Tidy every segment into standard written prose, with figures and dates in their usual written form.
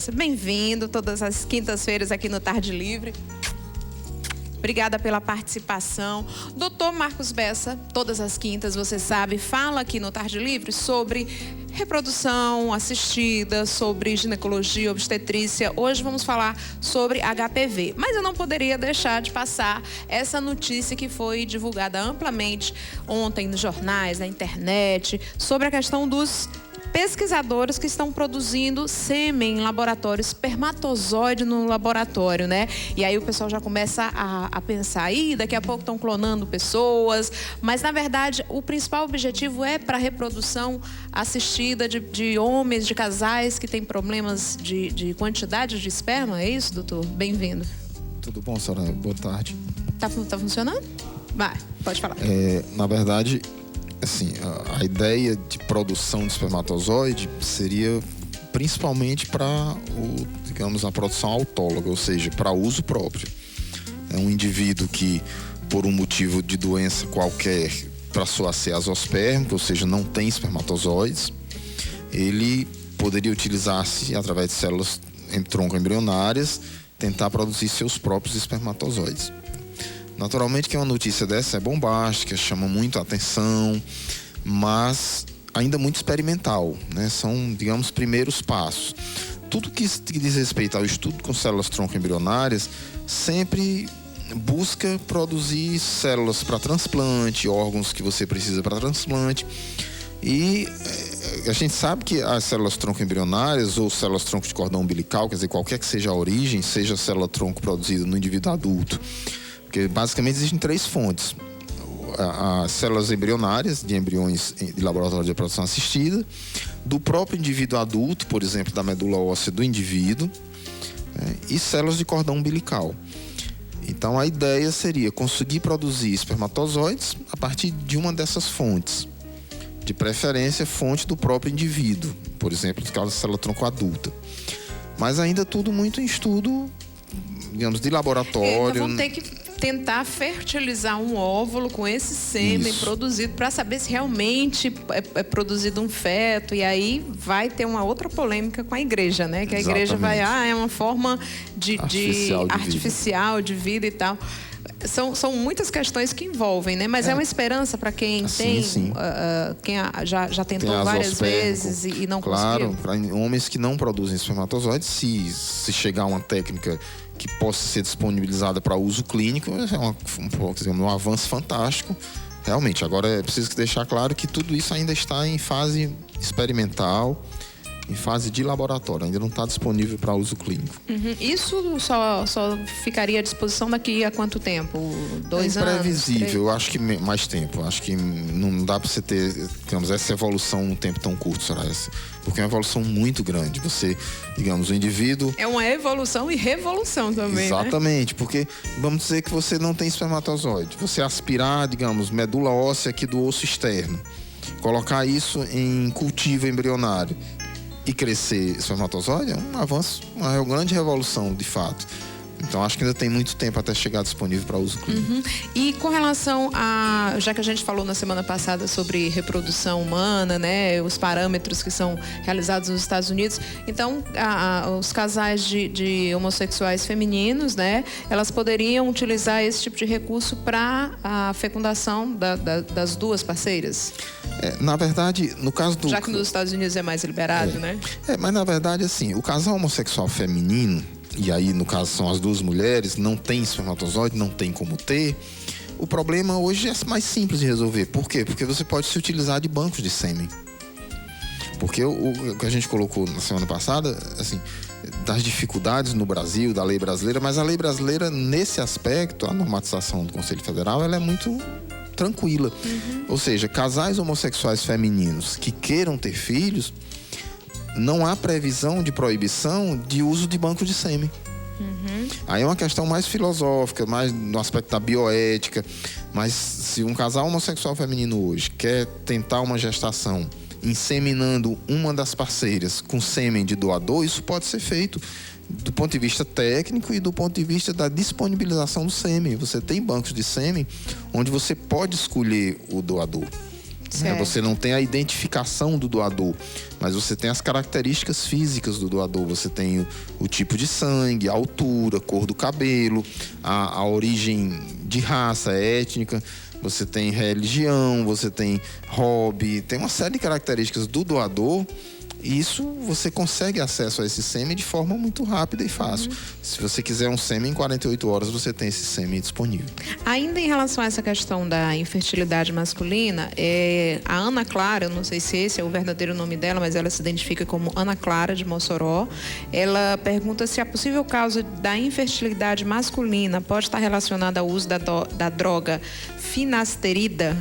Bessa, bem-vindo todas as quintas-feiras aqui no Tarde Livre. Obrigada pela participação. Doutor Marcos Bessa, todas as quintas, você sabe, fala aqui no Tarde Livre sobre reprodução assistida, sobre ginecologia, obstetrícia. Hoje vamos falar sobre HPV. Mas eu não poderia deixar de passar essa notícia que foi divulgada amplamente ontem nos jornais, na internet, sobre a questão dos pesquisadores que estão produzindo sêmen em laboratório, espermatozoide no laboratório, né? E aí o pessoal já começa a pensar, daqui a pouco estão clonando pessoas, mas na verdade o principal objetivo é para a reprodução assistida de homens, de casais que têm problemas de quantidade de esperma, é isso, doutor? Bem-vindo. Tudo bom, senhora? Boa tarde. Tá funcionando? Vai, pode falar. Na verdade, assim, a ideia de produção de espermatozoide seria principalmente para a produção autóloga, ou seja, para uso próprio. É um indivíduo que, por um motivo de doença qualquer, passou a ser azospérmico, ou seja, não tem espermatozoides, ele poderia utilizar-se, através de células tronco-embrionárias, tentar produzir seus próprios espermatozoides. Naturalmente que uma notícia dessa é bombástica, chama muito a atenção, mas ainda muito experimental, né? São, digamos, primeiros passos. Tudo que diz respeito ao estudo com células tronco-embrionárias sempre busca produzir células para transplante, órgãos que você precisa para transplante. E a gente sabe que as células tronco-embrionárias ou células tronco de cordão umbilical, quer dizer, qualquer que seja a origem, seja a célula tronco produzida no indivíduo adulto, porque basicamente existem três fontes: as células embrionárias de embriões de laboratório de reprodução assistida, do próprio indivíduo adulto, por exemplo, da medula óssea do indivíduo, e células de cordão umbilical. Então a ideia seria conseguir produzir espermatozoides a partir de uma dessas fontes, de preferência fonte do próprio indivíduo, por exemplo, no caso da célula tronco adulta. Mas ainda tudo muito em estudo, digamos, de laboratório. Então vamos ter que tentar fertilizar um óvulo com esse sêmen produzido para saber se realmente é produzido um feto. E aí vai ter uma outra polêmica com a igreja, né? Que a igreja vai, é uma forma artificial de vida e tal. São muitas questões que envolvem, né? Mas é uma esperança para quem tem, quem já tentou várias vezes e não conseguiu. Claro, para homens que não produzem espermatozoides, se chegar uma técnica que possa ser disponibilizada para uso clínico, é um avanço fantástico. Realmente, agora é preciso deixar claro que tudo isso ainda está em fase experimental, em fase de laboratório, ainda não está disponível para uso clínico. Isso só ficaria à disposição daqui a quanto tempo? 2 anos? É imprevisível, eu acho que mais tempo. Acho que não dá para você ter, digamos, essa evolução num tempo tão curto, Soraya, porque é uma evolução muito grande. Você, digamos, o indivíduo... É uma evolução e revolução também, Exatamente, né? Porque vamos dizer que você não tem espermatozoide. Você aspirar, digamos, medula óssea aqui do osso externo, colocar isso em cultivo embrionário e crescer espermatozoide é um avanço, uma grande revolução, de fato. Então, acho que ainda tem muito tempo até chegar disponível para uso clínico. E com relação a... Já que a gente falou na semana passada sobre reprodução humana, né? Os parâmetros que são realizados nos Estados Unidos. Então, os casais de homossexuais femininos, né? Elas poderiam utilizar esse tipo de recurso para a fecundação das duas parceiras? Na verdade, no caso do... Já que nos Estados Unidos é mais liberado, né? Mas na verdade, assim, o casal homossexual feminino, e aí no caso são as duas mulheres, não tem espermatozoide, não tem como ter. O problema hoje é mais simples de resolver. Por quê? Porque você pode se utilizar de bancos de sêmen. Porque o que a gente colocou na semana passada, assim, das dificuldades no Brasil, da lei brasileira, mas a lei brasileira, nesse aspecto, a normatização do Conselho Federal, ela é muito tranquila. Ou seja, casais homossexuais femininos que queiram ter filhos, não há previsão de proibição de uso de banco de sêmen. Aí é uma questão mais filosófica, mais no aspecto da bioética. Mas se um casal homossexual feminino hoje quer tentar uma gestação inseminando uma das parceiras com sêmen de doador, isso pode ser feito do ponto de vista técnico e do ponto de vista da disponibilização do sêmen. Você tem bancos de sêmen onde você pode escolher o doador. Né? Você não tem a identificação do doador, mas você tem as características físicas do doador. Você tem o tipo de sangue, a altura, cor do cabelo, a origem de raça, étnica. Você tem religião, você tem hobby, tem uma série de características do doador. E isso você consegue acesso a esse sêmen de forma muito rápida e fácil. Se você quiser um sêmen, em 48 horas você tem esse sêmen disponível. Ainda em relação a essa questão da infertilidade masculina, a Ana Clara, eu não sei se esse é o verdadeiro nome dela, mas ela se identifica como Ana Clara de Mossoró. Ela pergunta se a possível causa da infertilidade masculina pode estar relacionada ao uso da droga finasterida.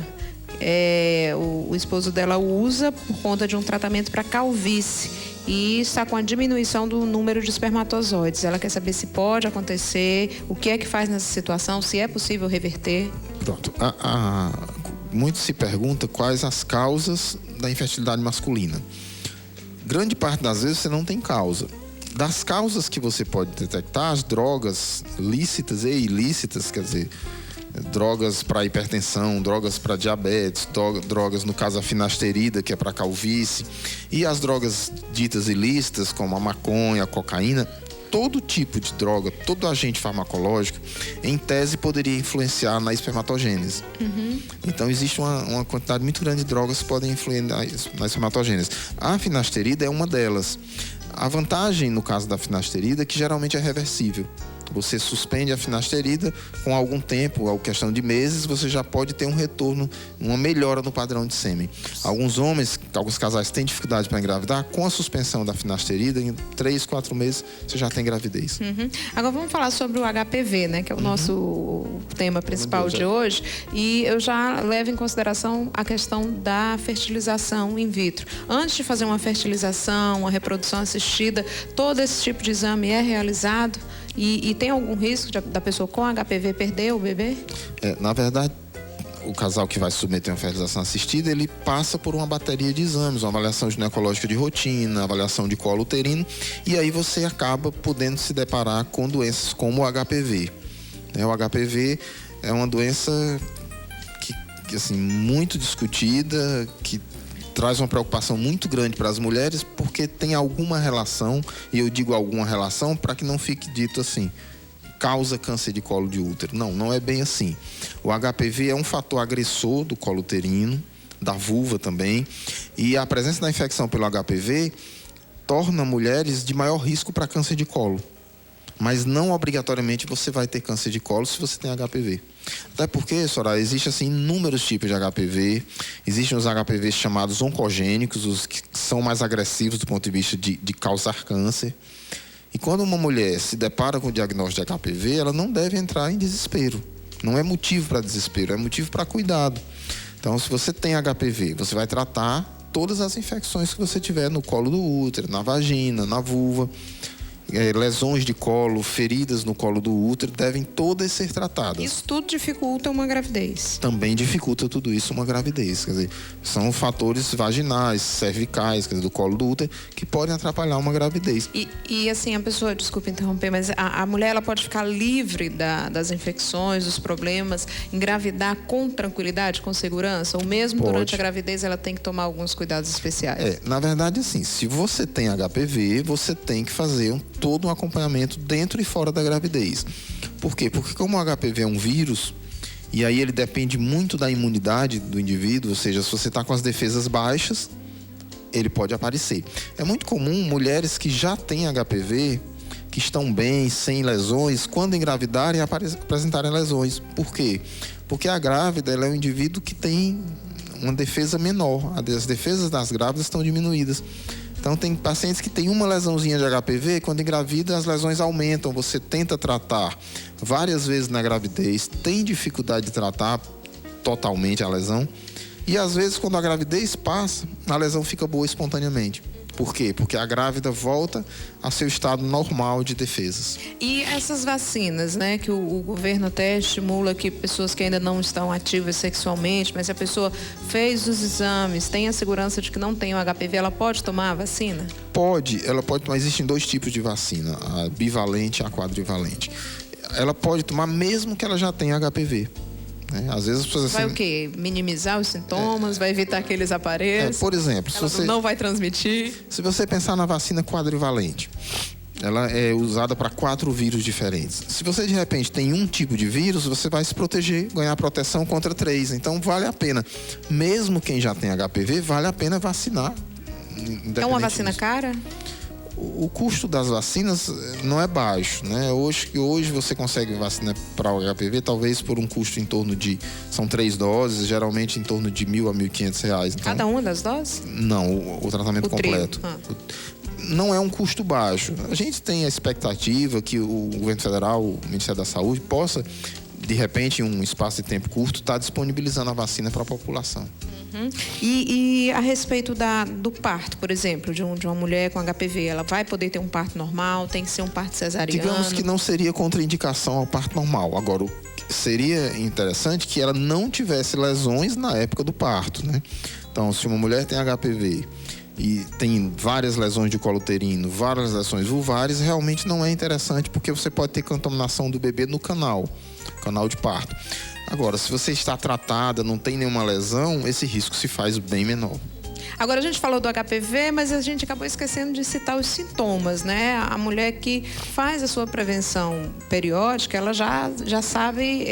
O esposo dela usa por conta de um tratamento para calvície e está com a diminuição do número de espermatozoides. Ela quer saber se pode acontecer, o que é que faz nessa situação, se é possível reverter. Pronto. Muito se pergunta quais as causas da infertilidade masculina. Grande parte das vezes você não tem causa. Das causas que você pode detectar, as drogas lícitas e ilícitas, quer dizer, drogas para hipertensão, drogas para diabetes, drogas, no caso, a finasterida, que é para calvície, e as drogas ditas ilícitas, como a maconha, a cocaína. Todo tipo de droga, todo agente farmacológico, em tese, poderia influenciar na espermatogênese. Então, existe uma quantidade muito grande de drogas que podem influenciar na espermatogênese. A finasterida é uma delas. A vantagem, no caso da finasterida, é que geralmente é reversível. Você suspende a finasterida, com algum tempo, a questão de meses, você já pode ter um retorno, uma melhora no padrão de sêmen. Alguns casais têm dificuldade para engravidar, com a suspensão da finasterida, em 3, 4 meses, você já tem gravidez. Agora vamos falar sobre o HPV, né, que é o nosso tema principal de hoje. E eu já levo em consideração a questão da fertilização in vitro. Antes de fazer uma fertilização, uma reprodução assistida, todo esse tipo de exame é realizado? E tem algum risco da pessoa com HPV perder o bebê? Na verdade, o casal que vai submeter uma fertilização assistida, ele passa por uma bateria de exames, uma avaliação ginecológica de rotina, avaliação de colo uterino, e aí você acaba podendo se deparar com doenças como o HPV. O HPV é uma doença que assim, muito discutida, que traz uma preocupação muito grande para as mulheres, porque tem alguma relação, e eu digo alguma relação para que não fique dito assim, causa câncer de colo de útero. Não é bem assim. O HPV é um fator agressor do colo uterino, da vulva também, e a presença da infecção pelo HPV torna mulheres de maior risco para câncer de colo. Mas não obrigatoriamente você vai ter câncer de colo se você tem HPV. Até porque, Soraya, existem assim, inúmeros tipos de HPV. Existem os HPVs chamados oncogênicos, os que são mais agressivos do ponto de vista de causar câncer. E quando uma mulher se depara com o diagnóstico de HPV, ela não deve entrar em desespero. Não é motivo para desespero, é motivo para cuidado. Então, se você tem HPV, você vai tratar todas as infecções que você tiver no colo do útero, na vagina, na vulva. Lesões de colo, feridas no colo do útero, devem todas ser tratadas. Isso tudo dificulta uma gravidez? Também dificulta tudo isso uma gravidez. Quer dizer, são fatores vaginais, cervicais, quer dizer, do colo do útero, que podem atrapalhar uma gravidez. E assim, a pessoa, desculpa interromper, mas a mulher ela pode ficar livre das infecções, dos problemas, engravidar com tranquilidade, com segurança? Ou mesmo durante a gravidez ela tem que tomar alguns cuidados especiais? Na verdade, assim, se você tem HPV, você tem que fazer todo um acompanhamento dentro e fora da gravidez. Por quê? Porque como o HPV é um vírus, e aí ele depende muito da imunidade do indivíduo, ou seja, se você está com as defesas baixas, ele pode aparecer. É muito comum mulheres que já têm HPV, que estão bem, sem lesões, quando engravidarem, apresentarem lesões. Por quê? Porque a grávida ela é um indivíduo que tem uma defesa menor. As defesas das grávidas estão diminuídas. Então, tem pacientes que têm uma lesãozinha de HPV, quando engravida, as lesões aumentam. Você tenta tratar várias vezes na gravidez, tem dificuldade de tratar totalmente a lesão. E, às vezes, quando a gravidez passa, a lesão fica boa espontaneamente. Por quê? Porque a grávida volta ao seu estado normal de defesas. E essas vacinas, né, que o governo até estimula que pessoas que ainda não estão ativas sexualmente, mas se a pessoa fez os exames, tem a segurança de que não tem o HPV, ela pode tomar a vacina? Pode, ela pode tomar. Existem 2 tipos de vacina, a bivalente e a quadrivalente. Ela pode tomar mesmo que ela já tenha HPV. né? Às vezes as pessoas Vai assim, o quê? Minimizar os sintomas? Vai evitar que eles apareçam? por exemplo, Ela não vai transmitir? se você pensar na vacina quadrivalente, ela é usada para 4 vírus diferentes. Se você de repente tem um tipo de vírus, você vai se proteger, ganhar proteção contra 3. Então vale a pena, mesmo quem já tem HPV, vale a pena vacinar. É uma vacina cara? O custo das vacinas não é baixo, né? Hoje você consegue vacina para o HPV talvez por um custo em torno de... São 3 doses, geralmente em torno de R$1.000 a R$1.500. Então, Cada uma das doses? não, o tratamento completo. Não é um custo baixo. A gente tem a expectativa que o governo federal, o Ministério da Saúde, possa, de repente, em um espaço de tempo curto, estar disponibilizando a vacina para a população. E a respeito do parto, por exemplo, de uma mulher com HPV, ela vai poder ter um parto normal? Tem que ser um parto cesariano? Digamos que não seria contraindicação ao parto normal. Agora, seria interessante que ela não tivesse lesões na época do parto, né? Então, se uma mulher tem HPV e tem várias lesões de colo uterino, várias lesões vulvares, realmente não é interessante, porque você pode ter contaminação do bebê no canal de parto. Agora, se você está tratada, não tem nenhuma lesão, esse risco se faz bem menor. Agora, a gente falou do HPV, mas a gente acabou esquecendo de citar os sintomas, né? A mulher que faz a sua prevenção periódica, ela já sabe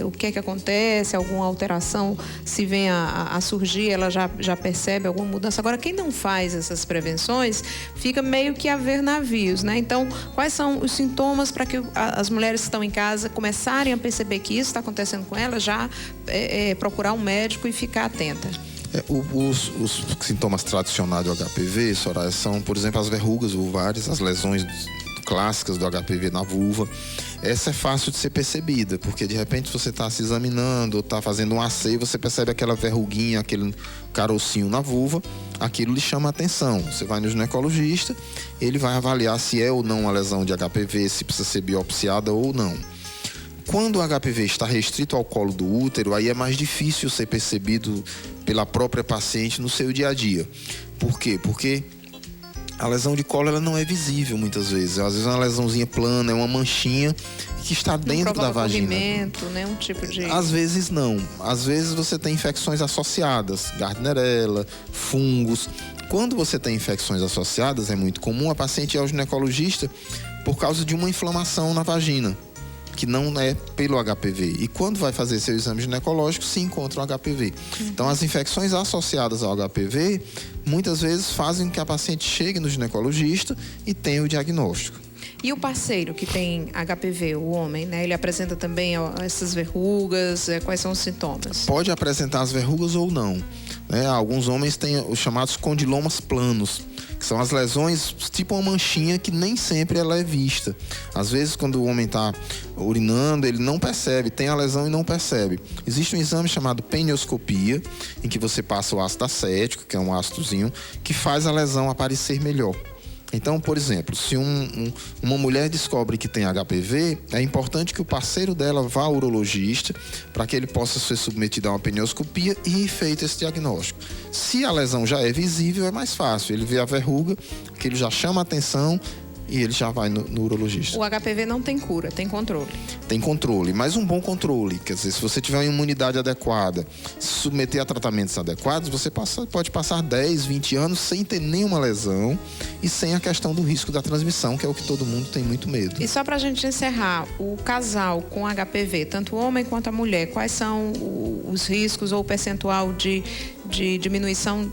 o que é que acontece, alguma alteração, se vem a surgir, ela já percebe alguma mudança. Agora, quem não faz essas prevenções, fica meio que a ver navios, né? Então, quais são os sintomas para que as mulheres que estão em casa começarem a perceber que isso está acontecendo com elas, já procurar um médico e ficar atenta? Os sintomas tradicionais do HPV, Soraya, são, por exemplo, as verrugas vulvares, as lesões clássicas do HPV na vulva. Essa é fácil de ser percebida, porque de repente você está se examinando ou está fazendo um asseio, você percebe aquela verruguinha, aquele carocinho na vulva, aquilo lhe chama a atenção. Você vai no ginecologista, ele vai avaliar se é ou não uma lesão de HPV, se precisa ser biopsiada ou não. Quando o HPV está restrito ao colo do útero, aí é mais difícil ser percebido pela própria paciente no seu dia a dia. Por quê? Porque a lesão de colo ela não é visível muitas vezes. Às vezes é uma lesãozinha plana, é uma manchinha que está dentro da vagina. Corrimento, né? Um tipo de... Às vezes não. Às vezes você tem infecções associadas, Gardnerella, fungos. Quando você tem infecções associadas, é muito comum a paciente ir ao ginecologista por causa de uma inflamação na vagina, que não é pelo HPV. E quando vai fazer seu exame ginecológico, se encontra o HPV. Então, as infecções associadas ao HPV, muitas vezes fazem com que a paciente chegue no ginecologista e tenha o diagnóstico. E o parceiro que tem HPV, o homem, né? Ele apresenta também essas verrugas? Quais são os sintomas? Pode apresentar as verrugas ou não, né? Alguns homens têm os chamados condilomas planos, que são as lesões tipo uma manchinha que nem sempre ela é vista. Às vezes, quando o homem está urinando, ele não percebe, tem a lesão e não percebe. Existe um exame chamado penioscopia, em que você passa o ácido acético, que é um ácidozinho, que faz a lesão aparecer melhor. Então, por exemplo, se uma mulher descobre que tem HPV, é importante que o parceiro dela vá ao urologista para que ele possa ser submetido a uma penioscopia e feito esse diagnóstico. Se a lesão já é visível, é mais fácil. Ele vê a verruga, que ele já chama a atenção e ele já vai no urologista. O HPV não tem cura, tem controle. Tem controle, mas um bom controle. Quer dizer, se você tiver uma imunidade adequada, se submeter a tratamentos adequados, você pode passar 10, 20 anos sem ter nenhuma lesão e sem a questão do risco da transmissão, que é o que todo mundo tem muito medo. E só pra gente encerrar, o casal com HPV, tanto o homem quanto a mulher, quais são os riscos ou o percentual de diminuição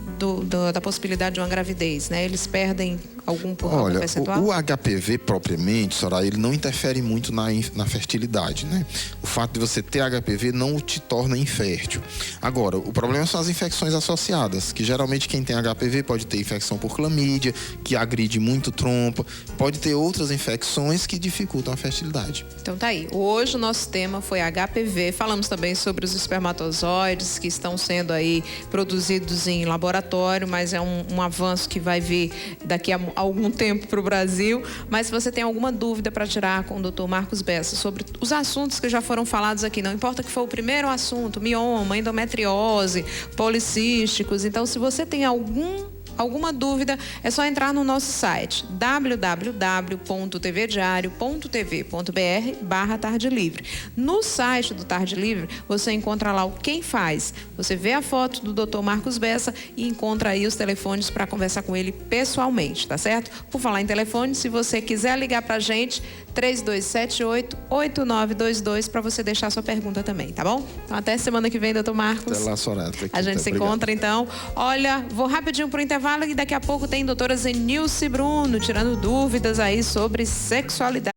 da possibilidade de uma gravidez, né? Eles perdem algum percentual? O HPV propriamente, Soraya, ele não interfere muito na fertilidade, né? O fato de você ter HPV não te torna infértil. Agora, o problema são as infecções associadas, que geralmente quem tem HPV pode ter infecção por clamídia, que agride muito trompa, pode ter outras infecções que dificultam a fertilidade. Então tá aí. Hoje o nosso tema foi HPV. Falamos também sobre os espermatozoides que estão sendo aí produzidos em laboratório, mas é um avanço que vai vir daqui a algum tempo para o Brasil. Mas se você tem alguma dúvida para tirar com o Dr. Marcos Bessa sobre os assuntos que já foram falados aqui, não importa que foi o primeiro assunto, mioma, endometriose, policísticos. Então, se você tem algum alguma dúvida, é só entrar no nosso site www.tvdiario.tv.br/Tarde Livre. No site do Tarde Livre, você encontra lá o Quem Faz. Você vê a foto do Dr. Marcos Bessa e encontra aí os telefones para conversar com ele pessoalmente, tá certo? Por falar em telefone, se você quiser ligar pra gente, 3278-8922 para você deixar sua pergunta também, tá bom? Então até semana que vem, Dr. Marcos. Até lá, Soraya. A gente se encontra então. Olha, vou rapidinho pro intervalo e daqui a pouco tem doutora Zenilce Bruno tirando dúvidas aí sobre sexualidade.